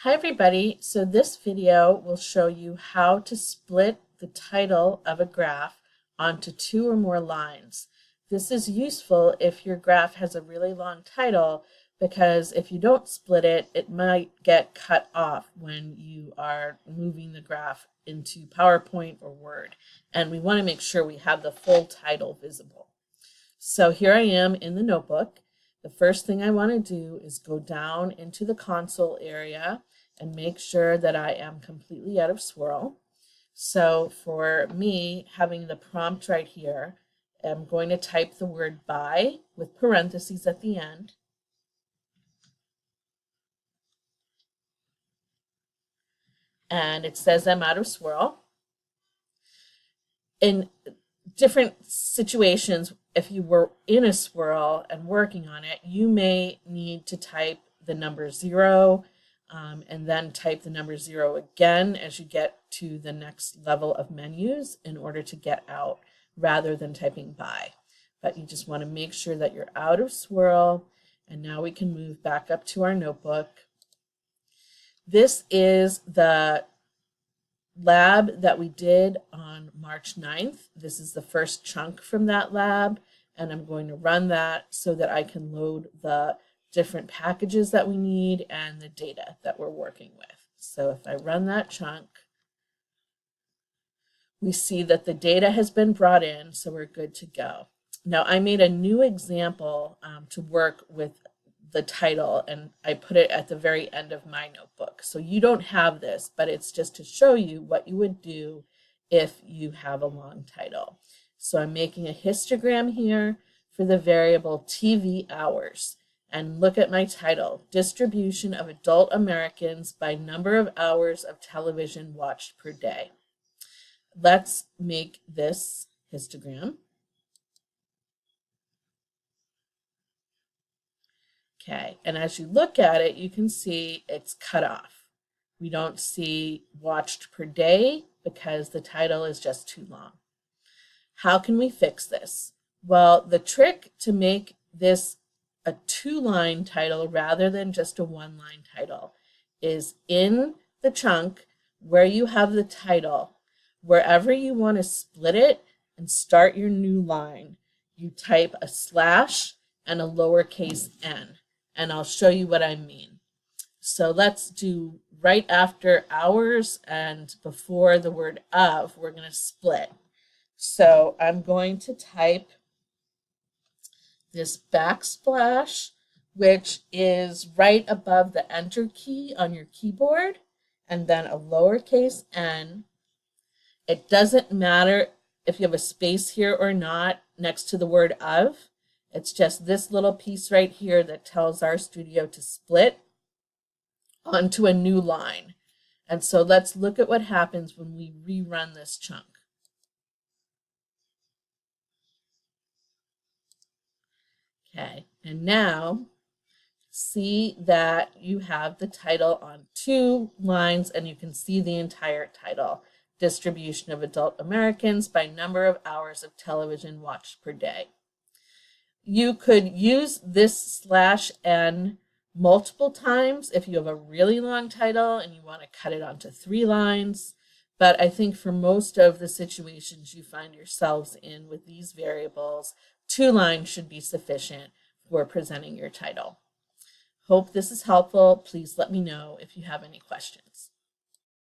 Hi everybody, so this video will show you how to split the title of a graph onto two or more lines. This is useful if your graph has a really long title because if you don't split it, it might get cut off when you are moving the graph into PowerPoint or Word. And we want to make sure we have the full title visible. So here I am in the notebook. The first thing I want to do is go down into the console area and make sure that I am completely out of swirl. So for me, having the prompt right here, I'm going to type the word by with parentheses at the end. And it says I'm out of swirl. In different situations, if you were in a swirl and working on it, you may need to type the number 0 and then type the number 0 again as you get to the next level of menus in order to get out rather than typing by. But you just want to make sure that you're out of swirl. And now we can move back up to our notebook. This is the lab that we did on March 9th. This is the first chunk from that lab, and I'm going to run that so that I can load the different packages that we need and the data that we're working with. So if I run that chunk, we see that the data has been brought in, so we're good to go. Now I made a new example to work with the title, and I put it at the very end of my notebook. So you don't have this, but it's just to show you what you would do if you have a long title. So I'm making a histogram here for the variable TV hours. And look at my title, Distribution of Adult Americans by Number of Hours of Television Watched per Day. Let's make this histogram. Okay, and as you look at it, you can see it's cut off. We don't see watched per day because the title is just too long. How can we fix this? Well, the trick to make this a two-line title rather than just a one-line title is in the chunk where you have the title, wherever you want to split it and start your new line, you type a slash and a lowercase n. And I'll show you what I mean. So let's do right after hours and before the word of, we're going to split. So I'm going to type this backsplash, which is right above the enter key on your keyboard, and then a lowercase n. It doesn't matter if you have a space here or not next to the word of. It's just this little piece right here that tells RStudio to split onto a new line. And so let's look at what happens when we rerun this chunk. Okay, and now see that you have the title on two lines and you can see the entire title. Distribution of Adult Americans by Number of Hours of Television Watched per Day. You could use this slash n multiple times if you have a really long title and you want to cut it onto 3 lines. But I think for most of the situations you find yourselves in with these variables, 2 lines should be sufficient for presenting your title. Hope this is helpful. Please let me know if you have any questions.